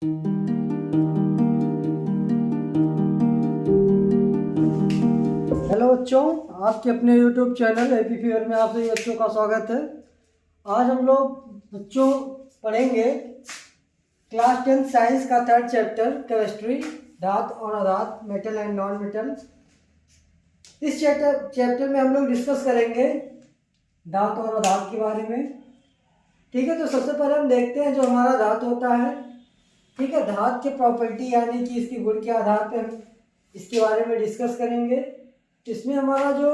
Hello बच्चों, आपके अपने YouTube चैनल एपी फेयर में आप सभी बच्चों का स्वागत है। आज हम लोग बच्चों पढ़ेंगे क्लास 10 साइंस का थर्ड चैप्टर केमिस्ट्री, धातु और अधातु, मेटल एंड नॉन मेटल। इस चैप्टर में हम लोग डिस्कस करेंगे धातु और अधातु के बारे में। ठीक है, तो सबसे पहले हम देखते हैं जो हमारा धातु होता है। ठीक है, धातु के प्रॉपर्टी यानी कि इसकी गुण के आधार पर हम इसके बारे में डिस्कस करेंगे। इसमें हमारा जो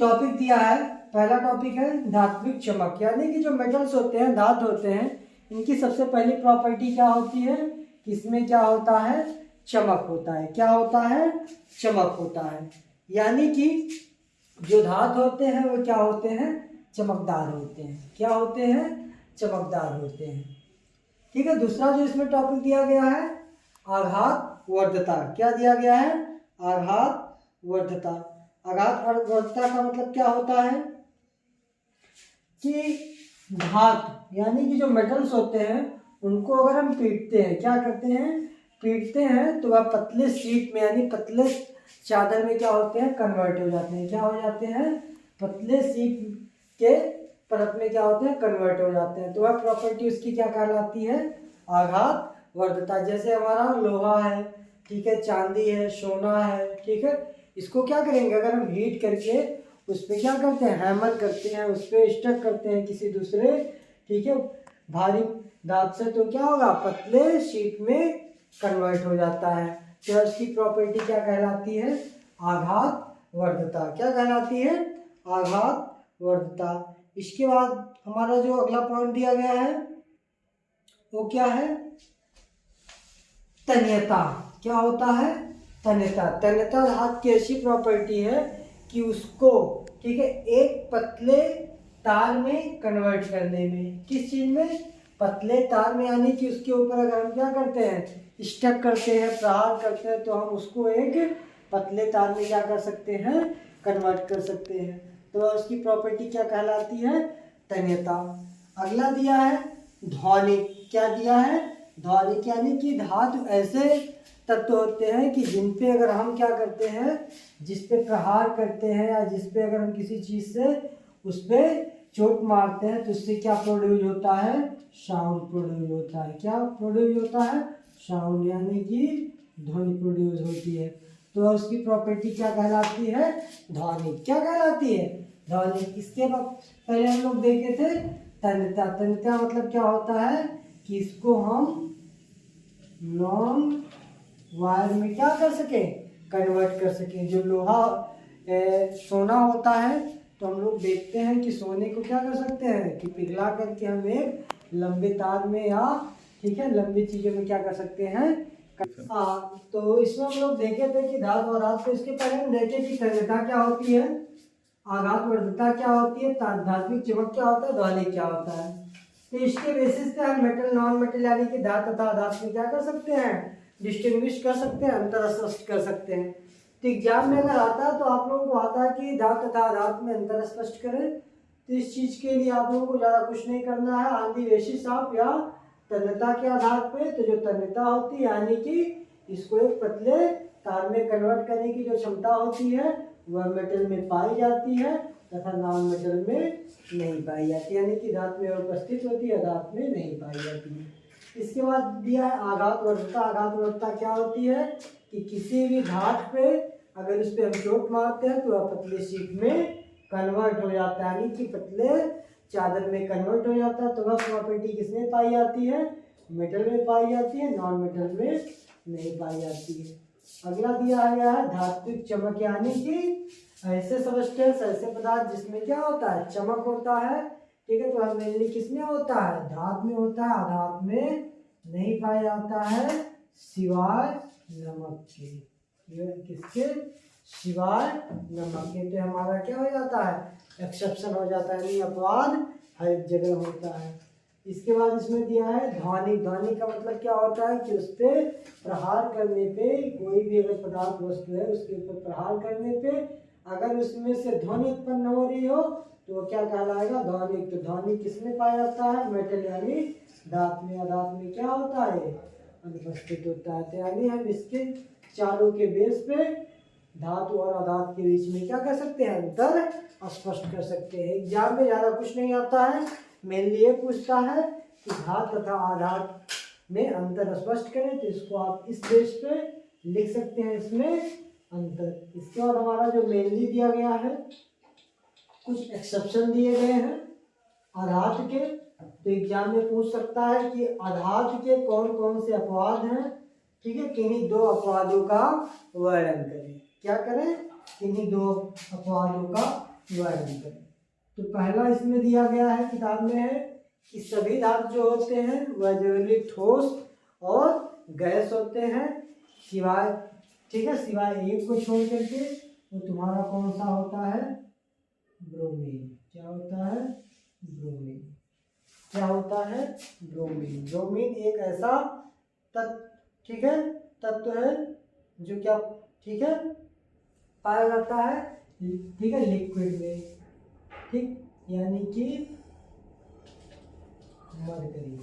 टॉपिक दिया है, पहला टॉपिक है धात्विक चमक, यानी कि जो मेटल्स होते हैं, धातु होते हैं, इनकी सबसे पहली प्रॉपर्टी क्या होती है कि इसमें क्या होता है, चमक होता है। क्या होता है? चमक होता है। यानी कि जो धातु होते हैं वो क्या होते हैं, चमकदार होते हैं। क्या होते हैं? चमकदार होते हैं। ठीक है, दूसरा जो इसमें टॉपिक दिया गया है आघात वर्धता। क्या दिया गया है? आघात वर्धता। आघात वर्धता का मतलब क्या होता है कि धातु यानी कि जो मेटल्स होते हैं उनको अगर हम पीटते हैं, क्या करते हैं, पीटते हैं, तो वह पतले शीट में यानी पतले चादर में क्या होते हैं, कन्वर्ट हो जाते हैं। क्या हो जाते हैं? पतले शीट के परत में क्या होते हैं, कन्वर्ट हो जाते हैं। तो वह प्रॉपर्टी उसकी क्या कहलाती है? आघात वर्धता। जैसे हमारा लोहा है, ठीक है, चांदी है, सोना है, ठीक है, इसको क्या करेंगे, अगर हम हीट करके उस पर क्या करते हैं, हैमर करते हैं, उस पर स्टक करते हैं किसी दूसरे, ठीक है, भारी धातु से, तो क्या होगा, पतले शीट में कन्वर्ट हो जाता है। तो इसकी प्रॉपर्टी क्या कहलाती है? आघात वर्धता। क्या कहलाती है? आघात वर्धता। इसके बाद हमारा जो अगला पॉइंट दिया गया है वो क्या है? तन्यता। क्या होता है? तन्यता। तन्यता धातु की ऐसी प्रॉपर्टी है कि उसको, ठीक है, एक पतले तार में कन्वर्ट करने में, किस चीज में? पतले तार में, यानी कि उसके ऊपर अगर हम क्या करते हैं, स्टक करते हैं, प्रहार करते हैं, तो हम उसको एक पतले तार में क्या कर सकते हैं, कन्वर्ट कर सकते हैं। तो उसकी प्रॉपर्टी क्या कहलाती है? तन्यता। अगला दिया है ध्वनिक। क्या दिया है? ध्वनिक, यानी कि धातु ऐसे तत्व होते हैं कि जिन पे अगर हम क्या करते हैं, जिस पे प्रहार करते हैं या जिस पे अगर हम किसी चीज से उस पर चोट मारते हैं तो उससे क्या प्रोड्यूस होता है? साउंड प्रोड्यूस होता है। क्या प्रोड्यूस होता है? साउंड, यानी कि ध्वनि प्रोड्यूस होती है। तो उसकी प्रॉपर्टी क्या कहलाती है? ध्वनिक। क्या कहलाती है? ध्वनिक। इसके बाद पहले हम लोग देखे थे तन्यता। तन्यता मतलब क्या होता है कि इसको हम नॉन वायर में क्या कर सके, कन्वर्ट कर सके। जो लोहा सोना होता है तो हम लोग देखते हैं कि सोने को क्या कर सकते हैं कि पिघला करके हम एक लंबे तार में या, ठीक है, लंबी चीजों में क्या कर सकते हैं। तो इसमें हम लोग देखे थे कि धातु और धातु। इसके पहले हम देखे कि तन्यता क्या होती है, आघात वर्धता क्या होती है, धात्विक चमक क्या होता है, ध्वनिक क्या होता है। तो इसके बेसिस पे हम मेटल नॉन मेटल यानी कि धातु तथा अधातु में क्या कर सकते हैं, डिस्टिंग्विश कर सकते हैं, अंतर स्पष्ट कर सकते हैं। तो एग्जाम में अगर आता है तो आप लोगों को आता है कि धातु तथा अधातु में अंतर स्पष्ट करें। तो इस चीज के लिए आप लोगों को ज्यादा कुछ नहीं करना है। ऑन दी बेसिस ऑफ या तन्यता के आधार पे, तो जो तन्यता होती है यानी कि इसको एक पतले तार में कन्वर्ट करने की जो क्षमता होती है वह मेटल में पाई जाती है तथा नॉन मेटल में नहीं पाई जाती, यानी कि धातु में उपस्थित होती है, धातु में नहीं पाई जाती है। इसके बाद दिया है आघात वर्धता। आघात वर्धता क्या होती है कि किसी भी धातु पे अगर उस पर हम चोट मारते हैं तो वह पतले शीट में कन्वर्ट हो जाता है, यानी कि पतले चादर में कन्वर्ट हो जाता है। तो वह प्रॉपर्टी किसमें पाई जाती है? मेटल में पाई जाती है, नॉन मेटल में नहीं पाई जाती है। अगला दिया गया है धात्विक चमक, यानी कि ऐसे सबस्टेंस, ऐसे पदार्थ जिसमें क्या होता है, चमक होता है। ठीक है, तो वह मेनली किसमें होता है? धातु में होता है, अधातु में नहीं पाया जाता है सिवाय नमक के। किसके? सिवाय नमक के। तो हमारा क्या हो जाता है? एक्सेप्शन हो जाता है, यानी अपवाद हर एक जगह होता है। इसके बाद इसमें दिया है ध्वनि। ध्वनि का मतलब क्या होता है कि उस पर प्रहार करने पे, कोई भी अगर पदार्थ वस्तु है उसके ऊपर प्रहार करने पे अगर उसमें से ध्वनि उत्पन्न हो रही हो तो वो क्या कहलाएगा? ध्वनि। तो ध्वनि किसमें पाया जाता है? मेटल यानी धात में अधात में क्या होता है, अनुपस्थित होता है। तो यानी हम इसके चारों के बेस पे धातु और अधात के बीच में क्या कर सकते हैं, अंतर स्पष्ट कर सकते हैं। एग्जाम में ज़्यादा कुछ नहीं आता है, मेनली ये पूछता है कि धात तथा आधात में अंतर स्पष्ट करें, तो इसको आप इस बेस पे लिख सकते हैं, इसमें अंतर। इसके बाद हमारा जो मेनली दिया गया है, कुछ एक्सेप्शन दिए गए हैं आधात के। तो एग्जाम में पूछ सकता है कि आधात के कौन कौन से अपवाद हैं, ठीक है, किन्हीं दो अपवादों का वर्णन करें। क्या करें, किन्हीं दो अपवादों का वर्णन करें। तो पहला इसमें दिया गया है, किताब में है कि सभी धातु जो होते हैं वह जनरली ठोस और गैस होते हैं, सिवाय, ठीक है, सिवाय एक को छोड़ करके। वो तुम्हारा कौन सा होता है, ब्रोमीन। क्या होता है, ब्रोमीन। क्या होता है, ब्रोमीन। ब्रोमीन एक ऐसा तत्व, ठीक है, तत्व है जो क्या, ठीक है, पाया जाता है, ठीक है, लिक्विड में, ठीक, यानी कि मरकरी।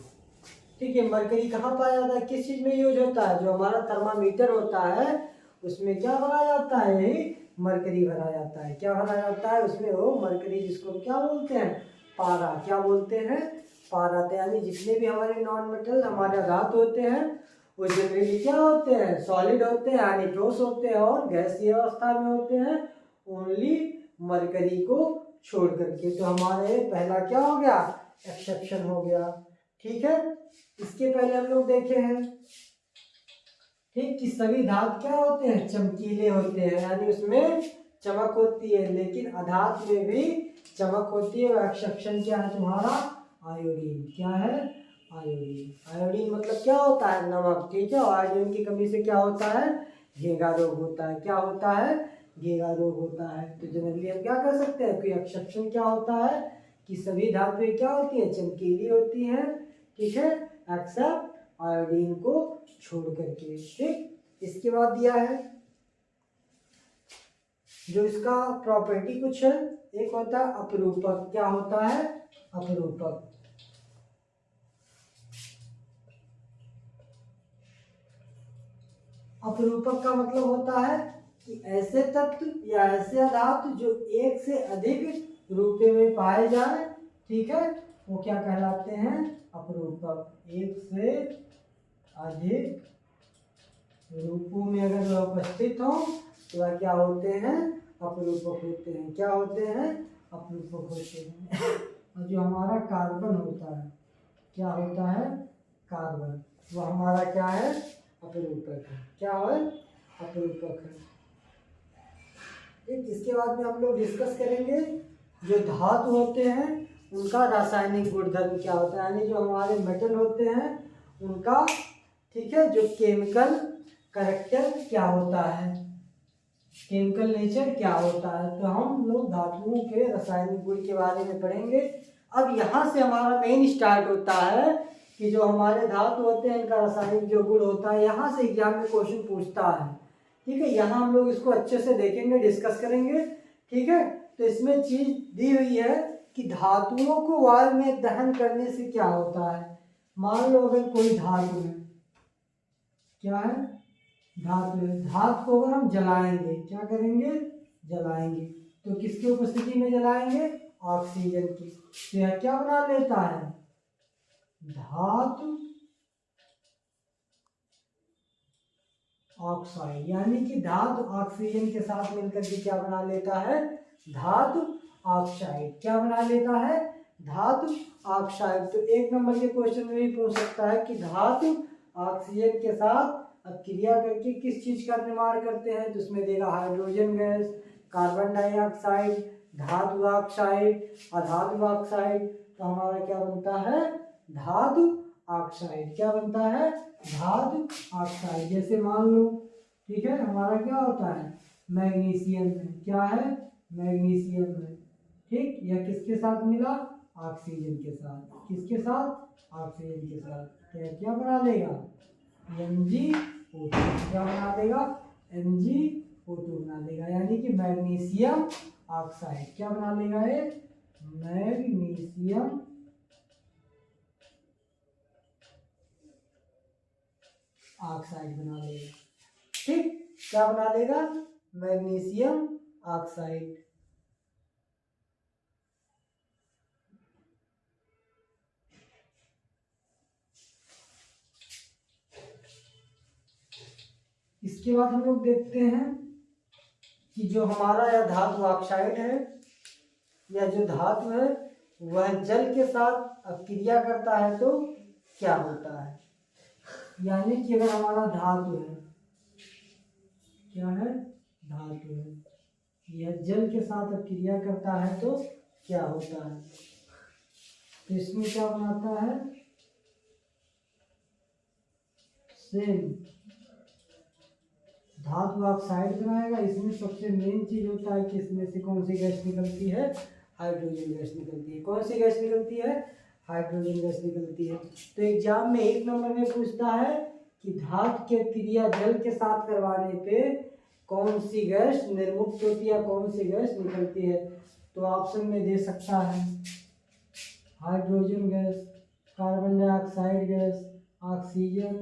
ठीक है, मरकरी कहाँ पाया जाता है, किस चीज में यूज होता है, जो हमारा थर्मामीटर होता है उसमें क्या भरा जाता है, मरकरी भरा जाता है। क्या भरा जाता है उसमें, वो मरकरी, जिसको क्या बोलते हैं, पारा। क्या बोलते हैं, पारा। यानी जितने भी हमारे नॉन मेटल हमारे धातु होते हैं वो जनरली क्या होते हैं, सॉलिड होते हैं, यानी ठोस होते हैं और गैसीय अवस्था में होते हैं, ओनली मरकरी को छोड़ करके। तो हमारे पहला क्या हो गया, एक्सेप्शन हो गया। ठीक है, इसके पहले हम लोग देखे हैं, ठीक, कि सभी धातु क्या होते हैं, चमकीले होते हैं, यानी उसमें चमक होती है, लेकिन अधात में भी चमक होती है। एक्सेप्शन क्या है तुम्हारा, आयोडीन। क्या है, आयोडीन। आयोडीन मतलब क्या होता है, नमक। ठीक है, और आयोडीन की कमी से क्या होता है, घेंघा रोग होता है। क्या होता है, घेंघा रोग होता है। तो जनरली हम क्या कर सकते हैं कि एक्सेप्शन क्या होता है कि सभी धातुएं क्या होती हैं, चमकीली होती हैं, ठीक है, एक्सेप्ट आयोडीन को छोड़ करके। ठीक, इसके बाद दिया है जो इसका प्रॉपर्टी कुछ है, एक होता है अपरूपक। क्या होता है, अपरूपक। अपरूपक का मतलब होता है कि ऐसे तत्व या ऐसे धातु जो एक से अधिक रूपों में पाए जाए, ठीक है, वो क्या कहलाते हैं, अपरूपक। एक से अधिक रूपों में अगर वह उपस्थित हो तो वह क्या होते हैं, अपरूपक होते हैं। क्या होते हैं, अपरूपक होते हैं। और जो हमारा कार्बन होता है, क्या होता है, कार्बन, वो हमारा क्या है, अपरूपक है। क्या है, अपरूपक है। ठीक, इसके बाद में हम लोग डिस्कस करेंगे जो धातु होते हैं उनका रासायनिक गुणधर्म क्या होता है, यानी जो हमारे मेटल होते हैं उनका, ठीक है, जो केमिकल कैरेक्टर क्या होता है, केमिकल नेचर क्या होता है। तो हम लोग धातुओं के रासायनिक गुण के बारे में पढ़ेंगे। अब यहाँ से हमारा मेन स्टार्ट होता है कि जो हमारे धातु होते हैं इनका रासायनिक जो गुण होता है, यहाँ से एग्जाम में क्वेश्चन पूछता है। ठीक है, यहाँ हम लोग इसको अच्छे से देखेंगे, डिस्कस करेंगे। ठीक है, तो इसमें चीज दी हुई है कि धातुओं को वायु में दहन करने से क्या होता है। मान लो अगर कोई धातु है, क्या है, धातु है, धातु को अगर हम जलाएंगे, क्या करेंगे, जलाएंगे, तो किसकी उपस्थिति में जलाएंगे, ऑक्सीजन की। तो यह क्या बना लेता है, धातु ऑक्साइड, यानी कि धातु ऑक्सीजन के साथ मिलकर के क्या बना लेता है, धातु ऑक्साइड। क्या बना लेता है, धातु ऑक्साइड। तो एक नंबर के क्वेश्चन में भी पूछ सकता है कि धातु ऑक्सीजन के साथ अब क्रिया करके किस चीज का निर्माण करते हैं, तो उसमें देगा हाइड्रोजन गैस, कार्बन डाइऑक्साइड, धातु ऑक्साइड, अधातु ऑक्साइड। तो हमारा क्या बनता है, धातु ऑक्साइड। क्या बनता है, धातु ऑक्साइड। जैसे मान लो, ठीक है, हमारा क्या होता है, मैग्नीशियम है। क्या है, मैग्नीशियम है। ठीक, यह किसके साथ मिला, ऑक्सीजन के साथ। किसके साथ, ऑक्सीजन के साथ। तो क्या बना देगा, Mg O2। क्या बना देगा, Mg O2 बना देगा, यानी कि मैग्नीशियम ऑक्साइड। क्या बना देगा ये, मैग्नीशियम ऑक्साइड बना लेगा। ठीक, क्या बना लेगा? Magnesium oxide. इसके बाद हम लोग देखते हैं कि जो हमारा यह धातु ऑक्साइड है या जो धातु है वह जल के साथ अब क्रिया करता है तो क्या होता है। यानी कि अगर हमारा धातु है, क्या है? धातु है, यह जल के साथ अब क्रिया करता है तो क्या होता है। तो इसमें क्या बनाता है? सेम धातु ऑक्साइड बनाएगा। इसमें सबसे मेन चीज होता है कि इसमें से कौन सी गैस निकलती है? हाइड्रोजन गैस निकलती है। कौन सी गैस निकलती है? हाइड्रोजन गैस निकलती है। तो एग्जाम में 1 नंबर में पूछता है कि धातु के क्रिया जल के साथ करवाने पे कौन सी गैस निर्मुक्त होती है, कौन सी गैस निकलती है। तो ऑप्शन में दे सकता है hydrogen gas, carbon dioxide gas, oxygen,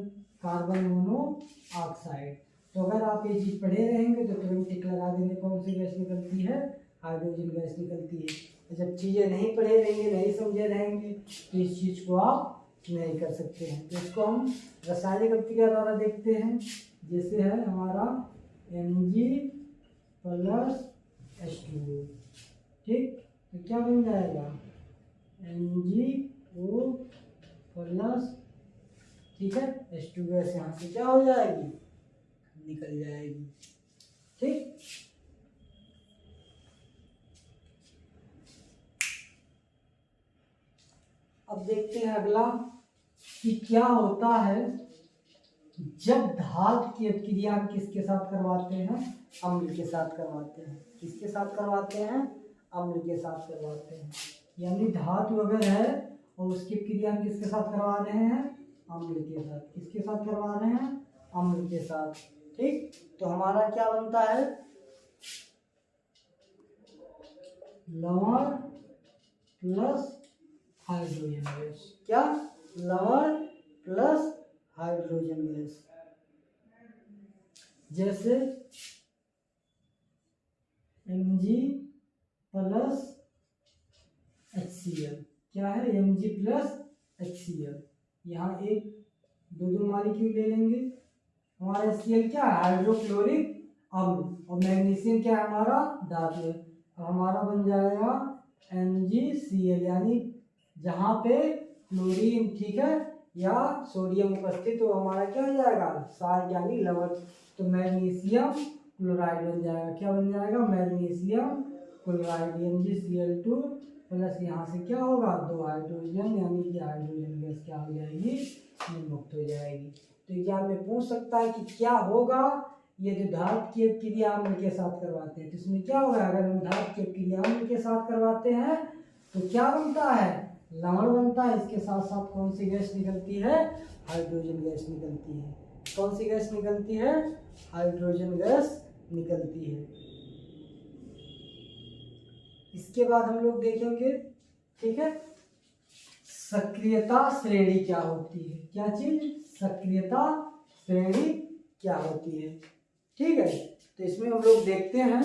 carbon monoxide. तो अगर आप ये चीज पढ़े रहेंगे तो तुरंत टिक लगा देंगे कौन सी गैस निकलती है? हाइड्रोजन गैस निकलती है। जब चीजें नहीं पढ़े रहेंगे, नहीं समझे रहेंगे तो इस चीज को आप नहीं कर सकते हैं। तो इसको हम रासायनिक अभिक्रिया द्वारा देखते हैं। जैसे है हमारा Mg+H2O। ठीक, तो क्या बन जाएगा? MgO+, ठीक है, H2 गैस यहाँ से क्या हो जाएगी? निकल जाएगी। ठीक, अब देखते हैं अगला कि क्या होता है जब धातु की क्रिया हम किसके साथ करवाते हैं? अम्ल के साथ करवाते हैं। किसके साथ करवाते हैं? अम्ल के साथ करवाते हैं। यानी धातु अगर है और उसकी क्रिया हम किसके साथ करवा रहे हैं? अम्ल के साथ। किसके साथ करवा रहे हैं? अम्ल के साथ। ठीक, तो हमारा क्या बनता है? लवण प्लस हाइड्रोजन गैस। क्या? लवण प्लस हाइड्रोजन गैस। जैसे Mg+HCl। क्या है? Mg+HCl। यहाँ एक दो मॉलिक्यूल ले लेंगे। हमारा HCl क्या है? हाइड्रोक्लोरिक अम्ल। और मैग्नीशियम क्या है? हमारा धातु है। तो हमारा बन जाएगा MgCl। यानी जहाँ पे क्लोरीन, ठीक है, या सोडियम उपस्थित तो हमारा क्या हो जाएगा? साल्ट यानी लवण। तो मैग्नीशियम क्लोराइड बन जाएगा। क्या बन जाएगा? Magnesium chloride. MgCl2 प्लस यहाँ से क्या होगा? 2 हाइड्रोजन, यानी कि हाइड्रोजन गैस क्या हो जाएगी? निर्मुक्त हो जाएगी। तो एग्जाम में पूछ सकता है कि क्या होगा ये जो धातु की क्रिया अम्ल के साथ करवाते हैं। तो इसमें क्या होगा? अगर हम धातु की क्रिया अम्ल के साथ करवाते हैं तो क्या बनता है? लवण बनता है। इसके साथ साथ कौन सी गैस निकलती है? हाइड्रोजन गैस निकलती है। कौन सी गैस निकलती है? हाइड्रोजन गैस निकलती है। इसके बाद हम लोग देखेंगे, ठीक है, सक्रियता श्रेणी क्या होती है। क्या चीज? सक्रियता श्रेणी क्या होती है। ठीक है, तो इसमें हम लोग देखते हैं